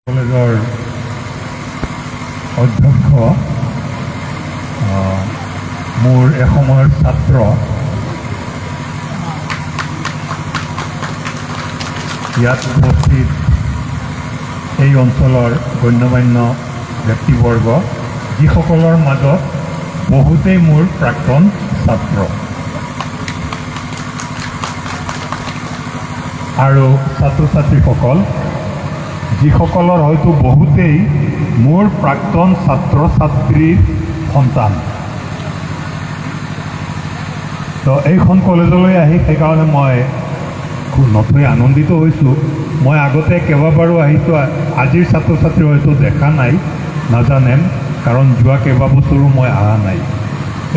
কলেজৰ অধ্যক্ষ মোৰ এসময়ৰ ছাত্ৰ ইয়াত উপস্থিত এই অঞ্চলৰ গণ্যমান্য ব্যক্তিবৰ্গ যিসকলৰ মাজত বহুতেই মোৰ প্ৰাক্তন ছাত্ৰ আৰু ছাত্ৰ ছাত্ৰীসকল যিসকলৰ হয়তো বহুতেই মোৰ প্ৰাক্তন ছাত্ৰ ছাত্ৰীৰ সন্তান। তো এইখন কলেজলৈ আহি সেইকাৰণে মই খুব নথৈ আনন্দিত হৈছোঁ। মই আগতে কেইবাবাৰো আহিছোঁ, আজিৰ ছাত্ৰ ছাত্ৰী হয়তো দেখা নাই, নাজানে, কাৰণ যোৱা কেইবাবছৰো মই অহা নাই।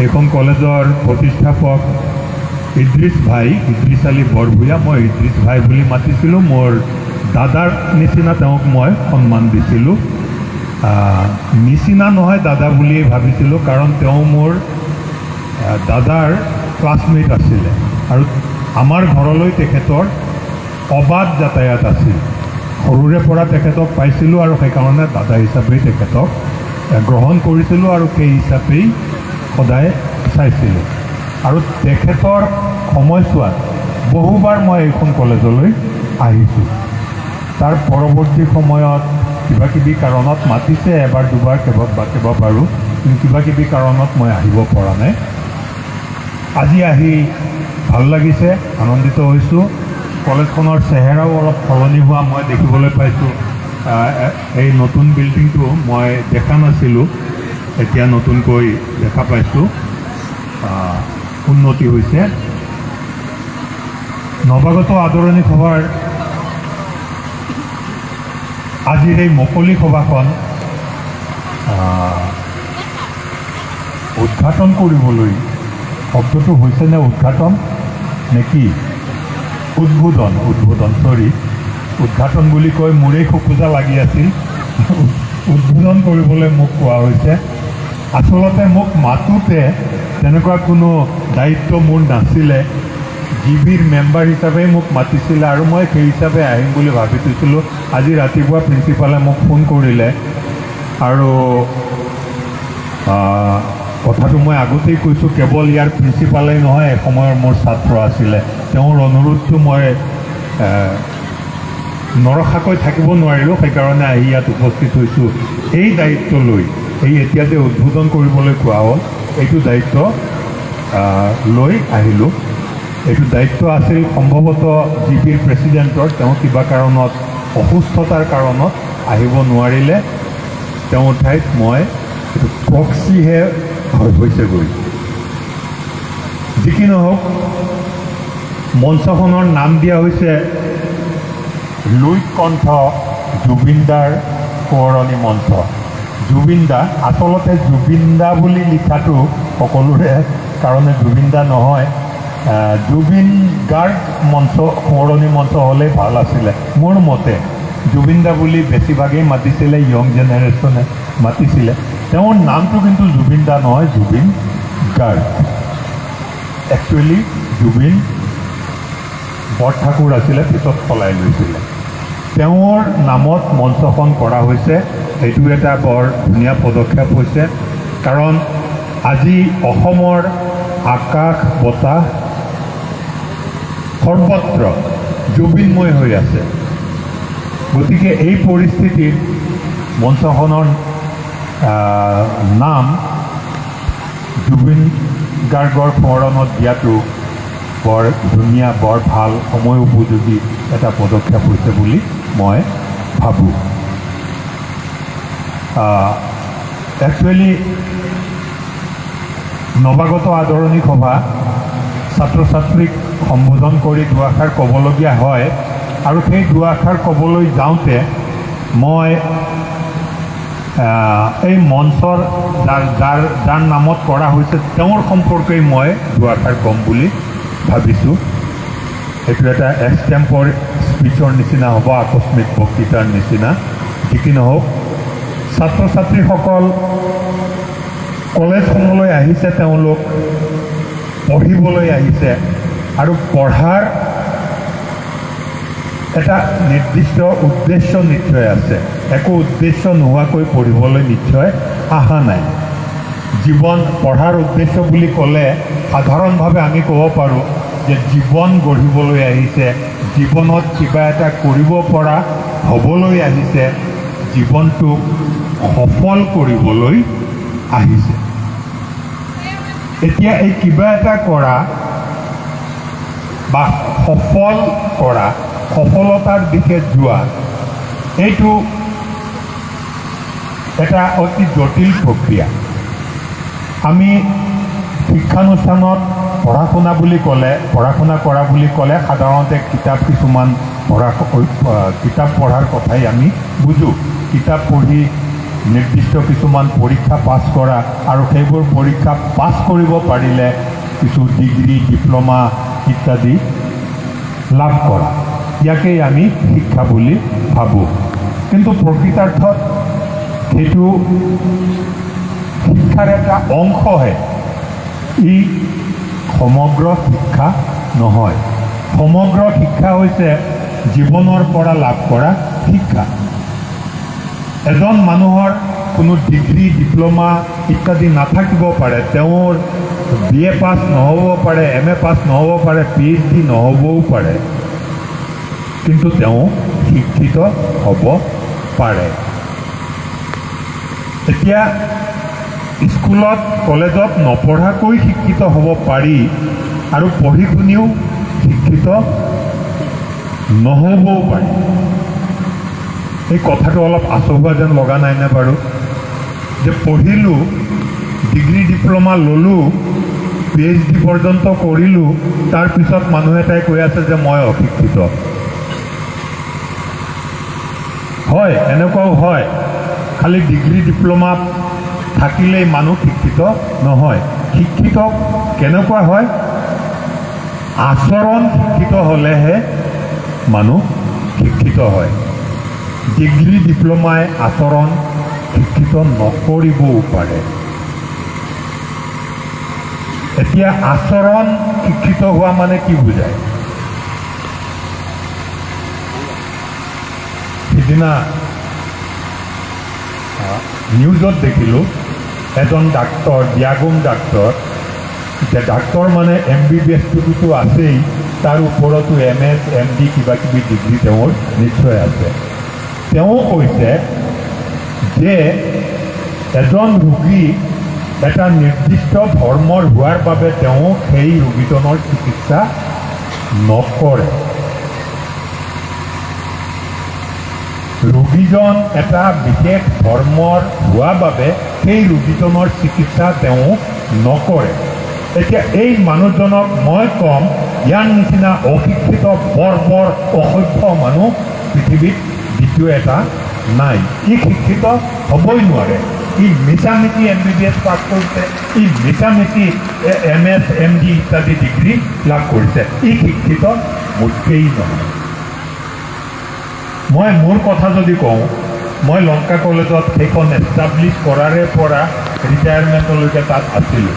এইখন কলেজৰ প্ৰতিষ্ঠাপক ইদ্ৰিছ আলী বৰভূঞা, মই ইদ্ৰিছ ভাই বুলি মাতিছিলোঁ। মোৰ দাদাৰ নিচিনা তেওঁক মই সন্মান দিছিলোঁ। নিচিনা নহয়, দাদা বুলিয়েই ভাবিছিলোঁ, কাৰণ তেওঁ মোৰ দাদাৰ ক্লাছমেট আছিলে আৰু আমাৰ ঘৰলৈ তেখেতৰ অবাধ যাতায়াত আছিল। সৰুৰে পৰা তেখেতক পাইছিলোঁ আৰু সেইকাৰণে দাদা হিচাপেই তেখেতক গ্ৰহণ কৰিছিলোঁ আৰু সেই হিচাপেই সদায় চাইছিলোঁ। আৰু তেখেতৰ সময়ছোৱাত বহুবাৰ মই এইখন কলেজলৈ আহিছোঁ। তাৰ পৰৱৰ্তী সময়ত কিবা কিবি কাৰণত মাতিছে, এবাৰ দুবাৰ কেইবাবাৰো, কিন্তু কিবা কিবি কাৰণত মই আহিব পৰা নাই। আজি আহি ভাল লাগিছে, আনন্দিত হৈছোঁ। কলেজখনৰ চেহেৰাও অলপ সলনি হোৱা মই দেখিবলৈ পাইছোঁ। এই নতুন বিল্ডিংটো মই দেখা নাছিলোঁ, এতিয়া নতুনকৈ দেখা পাইছোঁ, উন্নতি হৈছে। নৱাগত আদৰণি সভাৰ আজিৰ এই মুকলি সভাখন উদ্ঘাটন কৰিবলৈ, শব্দটো হৈছেনে উদ্ঘাটন নে কি? উদ্বোধন উদ্ঘাটন বুলি কৈ মোৰেই খোকোজা লাগি আছিল। উদ্বোধন কৰিবলৈ মোক কোৱা হৈছে। আচলতে মোক মাতোতে তেনেকুৱা কোনো দায়িত্ব মোৰ নাছিলে। জিবিৰ মেম্বাৰ হিচাপে মোক মাতিছিলে আৰু মই সেই হিচাপে আহিম বুলি ভাবি থৈছিলোঁ। আজি ৰাতিপুৱা প্ৰিন্সিপালে মোক ফোন কৰিলে আৰু কথাটো মই আগতেই কৈছোঁ, কেৱল ইয়াৰ প্ৰিন্সিপালেই নহয়, এসময়ৰ মোৰ ছাত্ৰ আছিলে। তেওঁৰ অনুৰোধটো মই নৰখাকৈ থাকিব নোৱাৰিলোঁ, সেইকাৰণে আহি ইয়াত উপস্থিত হৈছোঁ। এই দায়িত্ব লৈ, এই এতিয়া যে উদ্বোধন কৰিবলৈ কোৱা হ'ল, এইটো দায়িত্ব লৈ আহিলোঁ। এইটো দায়িত্ব আছিল সম্ভৱতঃ জিপিৰ প্ৰেছিডেণ্টৰ। তেওঁ কিবা কাৰণত, অসুস্থতাৰ কাৰণত আহিব নোৱাৰিলে। তেওঁৰ ঠাইত মই এইটো প্ৰক্সিহে হৈছেগৈ। যি কি নহওক, মঞ্চখনৰ নাম দিয়া হৈছে লুইত কণ্ঠ জুবিনদাৰ সোঁৱৰণি মঞ্চ। জুবিনদা, আচলতে জুবিনদা বুলি লিখাটো সকলোৰে কাৰণে জুবিনদা নহয়, জুবিন গাৰ্গ মঞ্চ, সোঁৱৰণি মঞ্চ হ'লেই ভাল আছিলে মোৰ মতে। জুবিনদা বুলি বেছিভাগেই মাতিছিলে, য়ং জেনেৰেশ্যনে মাতিছিলে। তেওঁৰ নামটো কিন্তু জুবিনদা নহয়, জুবিন গাৰ্গ। একচুৱেলি জুবিন বৰঠাকুৰ আছিলে, পিছত সলাই লৈছিলে। তেওঁৰ নামত মঞ্চখন কৰা হৈছে। এইটো এটা বৰ ধুনীয়া পদক্ষেপ হৈছে, কাৰণ আজি অসমৰ আকাশ বতাহ সৰ্বত্ৰ জুবিনময় হৈ আছে। গতিকে এই পৰিস্থিতিত মঞ্চখনৰ নাম জুবিন গাৰ্গৰ সোঁৱৰণত দিয়াটো বৰ ধুনীয়া, বৰ ভাল, সময় উপযোগী এটা পদক্ষেপ হৈছে বুলি মই ভাবোঁ। একচুৱেলি নৱাগত আদৰণি সভা ছাত্ৰ ছাত্ৰীক সম্বোধন কৰি দুআষাৰ ক'বলগীয়া হয়, আৰু সেই দুআষাৰ ক'বলৈ যাওঁতে মই এই মঞ্চৰ যাৰ নামত কৰা হৈছে তেওঁৰ সম্পৰ্কেই মই দুআষাৰ ক'ম বুলি ভাবিছোঁ। এইটো এটা এক্সটেম্পৰ স্পীচৰ নিচিনা হ'ব, আকস্মিক বক্তৃতাৰ নিচিনা। যি কি নহওক, ছাত্ৰ ছাত্ৰীসকল কলেজখনলৈ আহিছে, তেওঁলোক পঢ়িবলৈ আহিছে আৰু পঢ়াৰ এটা নিৰ্দিষ্ট উদ্দেশ্য নিশ্চয় আছে। একো উদ্দেশ্য নোহোৱাকৈ পঢ়িবলৈ নিশ্চয় অহা নাই। জীৱন পঢ়াৰ উদ্দেশ্য বুলি ক'লে সাধাৰণভাৱে আমি ক'ব পাৰোঁ যে জীৱন গঢ়িবলৈ আহিছে, জীৱনত কিবা এটা কৰিব পৰা হ'বলৈ আহিছে, জীৱনটোক সফল কৰিবলৈ আহিছে। এতিয়া এই কিবা এটা কৰা বা সফল কৰা, সফলতাৰ দিশে যোৱা, এইটো এটা অতি জটিল প্ৰক্ৰিয়া। আমি শিক্ষানুষ্ঠানত পঢ়া শুনা কৰা বুলি ক'লে সাধাৰণতে কিতাপ কিছুমান কিতাপ পঢ়াৰ কথাই আমি বুজোঁ। কিতাপ পঢ়ি নিৰ্দিষ্ট কিছুমান পৰীক্ষা পাছ কৰা আৰু সেইবোৰ পৰীক্ষা পাছ কৰিব পাৰিলে কিছু ডিগ্ৰী, ডিপ্ল'মা ইত্যাদি লাভ কৰা, ইয়াকেই আমি শিক্ষা বুলি ভাবোঁ। কিন্তু প্ৰকৃতাৰ্থত সেইটো শিক্ষাৰ এটা অংশহে, ই সমগ্ৰ শিক্ষা নহয়। সমগ্ৰ শিক্ষা হৈছে জীৱনৰ পৰা লাভ কৰা শিক্ষা। এজন মানুহৰ কোনো ডিগ্ৰী, ডিপ্ল'মা ইত্যাদি নাথাকিব পাৰে, তেওঁৰ BA পাছ নহ'ব পাৰে, MA পাছ নহ'ব পাৰে, PhD নহ'বও পাৰে, কিন্তু তেওঁ শিক্ষিত হ'ব পাৰে। এতিয়া স্কুলত কলেজত নপঢ়াকৈ শিক্ষিত হ'ব পাৰি আৰু পঢ়ি শুনিও শিক্ষিত নহ'বও পাৰি। এই কথাটো অলপ আচহুৱা যেন লগা নাইনে বাৰু? যে পঢ়িলোঁ, ডিগ্ৰী ডিপ্ল'মা ল'লোঁ, PhD পৰ্যন্ত কৰিলোঁ, তাৰপিছত মানুহ এটাই কৈ আছে যে মই অশিক্ষিত। হয়, এনেকুৱাও হয়। খালি ডিগ্ৰী ডিপ্ল'মা থাকিলেই মানুহ শিক্ষিত নহয়। শিক্ষিত কেনেকুৱা হয়? আচৰণ শিক্ষিত হ'লেহে মানুহ শিক্ষিত হয়। ডিগ্ৰী ডিপ্ল'মাই আচৰণ শিক্ষিত নকৰিবও পাৰে। এতিয়া আচৰণ শিক্ষিত হোৱা মানে কি বুজায়? সিদিনা নিউজত দেখিলোঁ এজন ডাক্তৰ, দিয়াগুম ডাক্তৰ, এতিয়া ডাক্তৰ মানে MBBSটোতো আছেই, তাৰ ওপৰতো MS, MD কিবা কিবি ডিগ্ৰী তেওঁৰ নিশ্চয় আছে। তেওঁ কৈছে যে এজন ৰোগী এটা নিৰ্দিষ্ট ধৰ্মৰ হোৱাৰ বাবে তেওঁ সেই ৰোগীজনৰ চিকিৎসা নকৰে। ৰোগীজন এটা বিশেষ ধৰ্মৰ হোৱা বাবে সেই ৰোগীজনৰ চিকিৎসা তেওঁ নকৰে। এতিয়া এই মানুহজনক মই ক'ম, ইয়াৰ নিচিনা অশিক্ষিত বৰ অসভ্য মানুহ পৃথিৱীত দ্বিতীয় এটা নাই। ই শিক্ষিত হ'বই নোৱাৰে। ই মিছামিছি MBBS পাছ কৰিছে, ই মিছামিছি MS, MD ইত্যাদি ডিগ্ৰী লাভ কৰিছে। ই শিক্ষিত মোটেই নহয়। মই মোৰ কথা যদি কওঁ, মই লংকা কলেজত সেইখন এষ্টাব্লিছ কৰাৰে পৰা ৰিটায়াৰমেণ্টলৈকে তাত আছিলোঁ।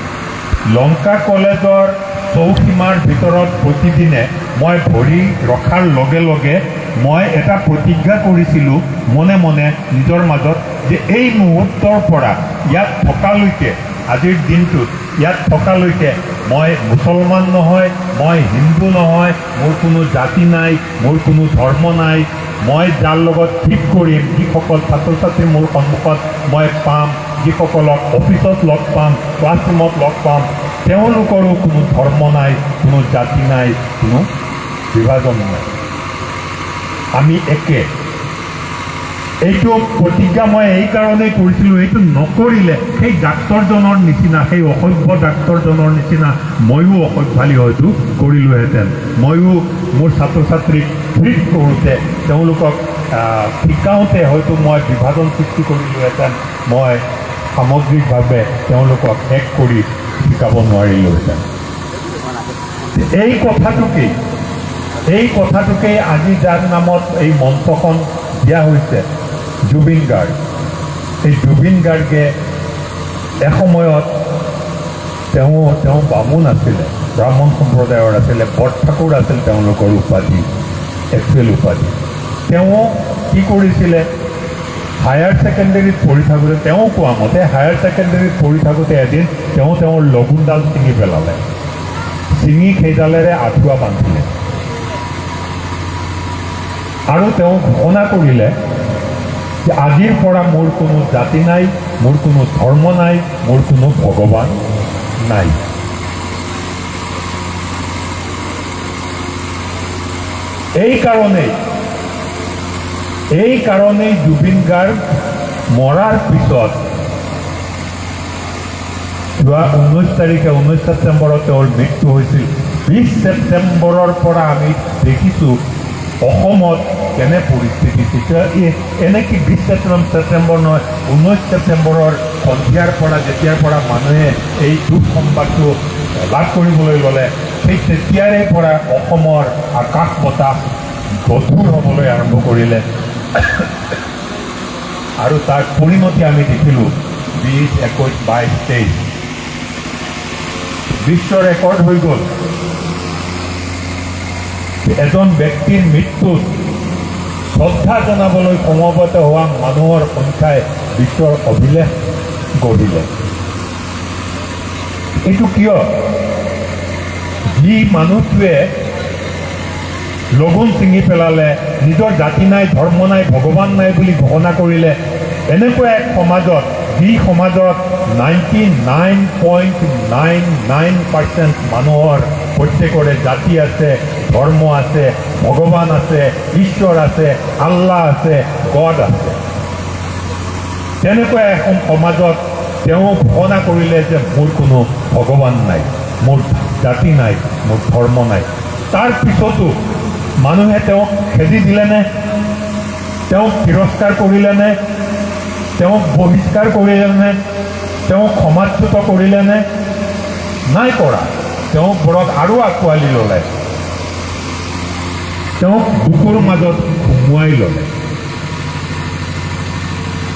লংকা কলেজৰ চৌসীমাৰ ভিতৰত প্ৰতিদিনে মই ভৰি ৰখাৰ লগে লগে মই এটা প্ৰতিজ্ঞা কৰিছিলোঁ মনে মনে নিজৰ মাজত, যে এই মুহূৰ্তৰ পৰা ইয়াত থকালৈকে, আজিৰ দিনটোত ইয়াত থকালৈকে মই মুছলমান নহয়, মই হিন্দু নহয়, মোৰ কোনো জাতি নাই, মোৰ কোনো ধৰ্ম নাই। মই যাৰ লগত ঠিক কৰিম, যিসকল ছাত্ৰ ছাত্ৰী মোৰ সন্মুখত মই পাম, যিসকলক অফিচত লগ পাম, ক্লাছৰুমত লগ পাম, তেওঁলোকৰো কোনো ধৰ্ম নাই, কোনো জাতি নাই, কোনো বিভাজন নাই। আমি একে। এইটো প্ৰতিজ্ঞা মই এইকাৰণেই কৰিছিলোঁ, এইটো নকৰিলে সেই ডাক্তৰজনৰ নিচিনা, সেই অসভ্য ডাক্তৰজনৰ নিচিনা ময়ো অসভ্যালি হয়তো কৰিলোহেঁতেন। ময়ো মোৰ ছাত্ৰ ছাত্ৰীক ট্ৰিট কৰোঁতে, তেওঁলোকক শিকাওঁতে হয়তো মই বিভাজন সৃষ্টি কৰিলোহেঁতেন। মই সামগ্ৰিকভাৱে তেওঁলোকক এক কৰি শিকাব নোৱাৰিলোহেঁতেন। এই কথাটোকেই আজি যাৰ নামত এই মঞ্চখন দিয়া হৈছে, জুবিন গাৰ্গ। এই জুবিন গাৰ্গে এসময়ত তেওঁ বামুণ আছিলে, ব্ৰাহ্মণ সম্প্ৰদায়ৰ আছিলে, বৰঠাকুৰ আছিল তেওঁলোকৰ উপাধি, একচুৱেল উপাধি। তেওঁ কি কৰিছিলে, হায়াৰ ছেকেণ্ডেৰীত পঢ়ি থাকোঁতে তেওঁ কোৱা মতে হায়াৰ ছেকেণ্ডেৰীত পঢ়ি থাকোঁতে এদিন তেওঁৰ লগুণডাল ছিঙি পেলালে, ছিঙি সেইডালেৰে আঁঠুৱা বান্ধিলে আৰু তেওঁ ঘোষণা কৰিলে যে আজিৰ পৰা মোৰ কোনো জাতি নাই, মোৰ কোনো ধৰ্ম নাই, মোৰ কোনো ভগৱান নাই। এই কাৰণেই জুবিন গাৰ্গ মৰাৰ পিছত যোৱা 19 ছেপ্টেম্বৰত তেওঁৰ মৃত্যু হৈছিল। 20 ছেপ্টেম্বৰৰ পৰা আমি দেখিছোঁ অসমত কেনে পৰিস্থিতি। এনেকৈ 20 ছেপ্টেম্বৰ নহয়, 19 ছেপ্টেম্বৰৰ সন্ধিয়াৰ পৰা যেতিয়াৰ পৰা মানুহে এই দুখ সংবাদটো লাভ কৰিবলৈ ল'লে, সেই তেতিয়াৰে পৰা অসমৰ আকাশ বতাহ গধুৰ হ'বলৈ আৰম্ভ কৰিলে আৰু তাৰ পৰিণতি আমি দেখিলোঁ 20, 21, 22, 23 বিশ্ব ৰেকৰ্ড হৈ গ'ল। এজন ব্যক্তিৰ মৃত্যুত শ্ৰদ্ধা জনাবলৈ সমবেত হোৱা মানুহৰ সংখ্যাই বিশ্বৰ অভিলেখ গঢ়িলে। এইটো কিয়? যি মানুহটোৱে লগুণ ছিঙি পেলালে, নিজৰ জাতি নাই, ধৰ্ম নাই, ভগৱান নাই বুলি ঘোষণা কৰিলে, এনেকুৱা এক সমাজত, যি সমাজত 99.99% মানুহৰ প্ৰত্যেকৰে জাতি আছে, ধৰ্ম আছে, ভগৱান আছে, ঈশ্বৰ আছে, আল্লাহ আছে, গড আছে, তেনেকুৱা এখন সমাজত তেওঁ ঘোষণা কৰিলে যে মোৰ কোনো ভগৱান নাই, মোৰ জাতি নাই, মোৰ ধৰ্ম নাই। তাৰ পিছতো মানুহে তেওঁক খেদি দিলেনে? তেওঁক তিৰস্কাৰ কৰিলেনে? তেওঁক বহিষ্কাৰ কৰিলেনে? তেওঁক সমাজচ্যুত কৰিলেনে? নাই কৰা। তেওঁক বৰক আৰু আঁকোৱালি ল'লে, তেওঁক বুকুৰ মাজত সুমুৱাই ল'লে।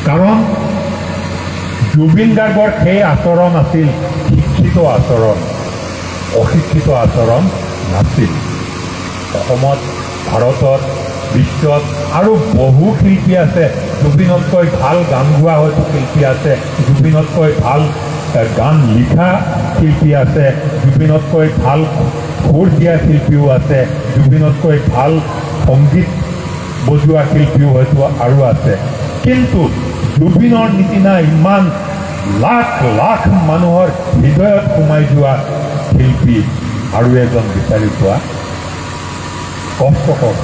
কাৰণ জুবিন গাৰ্গৰ সেই আচৰণ আছিল শিক্ষিত আচৰণ, অশিক্ষিত আচৰণ নাছিল। অসমত, ভাৰতত, বিশ্বত আৰু বহু শিল্পী আছে, জুবিনতকৈ ভাল গান গোৱা হয়তো শিল্পী আছে, জুবিনতকৈ ভাল গান লিখা শিল্পী আছে, জুবিনতকৈ ভাল সুৰ দিয়া শিল্পীও আছে, জুবিনতকৈ ভাল সংগীত বজোৱা শিল্পীও হয়তো আৰু আছে। কিন্তু জুবিনৰ নিচিনা ইমান লাখ লাখ মানুহৰ হৃদয়ত সোমাই যোৱা শিল্পী আৰু এজন বিচাৰি পোৱা কষ্টকৰ।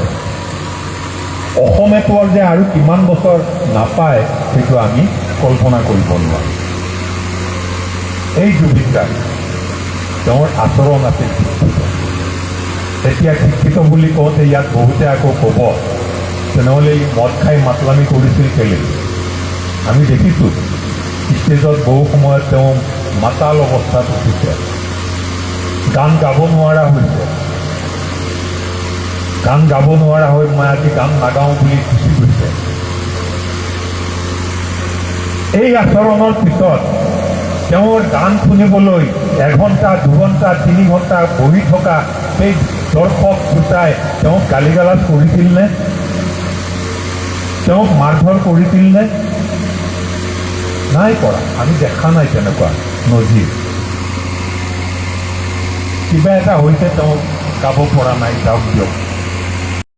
অসমেতো যে আৰু কিমান বছৰ নাপায় সেইটো আমি কল্পনা কৰিব নোৱাৰোঁ। এই জুবিন গাৰ্গ, তেওঁৰ আচৰণ আছিল শিক্ষিত। এতিয়া শিক্ষিত বুলি কওঁতে ইয়াত বহুতে আকৌ ক'ব তেনেহ'লে ই মদ খাই মাতলামি কৰিছিল কেলে? আমি দেখিছোঁ ষ্টেজত বহু সময়ত তেওঁ মাতাল অৱস্থাত উঠিছে, গান গাব নোৱাৰা হৈছে, গান গাব নোৱাৰা হৈ মই আজি গান নাগাওঁ বুলি গুচি গৈছে। এই আচৰণৰ পিছত তেওঁৰ গান শুনিবলৈ 1 ঘণ্টা, 2 ঘণ্টা, 3 ঘণ্টা বহি থকা সেই দৰ্শক দুটাই তেওঁক গালি গালাজ কৰিছিল নে? তেওঁক মাৰধৰ কৰিছিল নে? নাই কৰা। আমি দেখা নাই তেনেকুৱা নজিৰ। কিবা এটা হৈছে, তেওঁ গাব পৰা নাই, যাওক দিয়ক।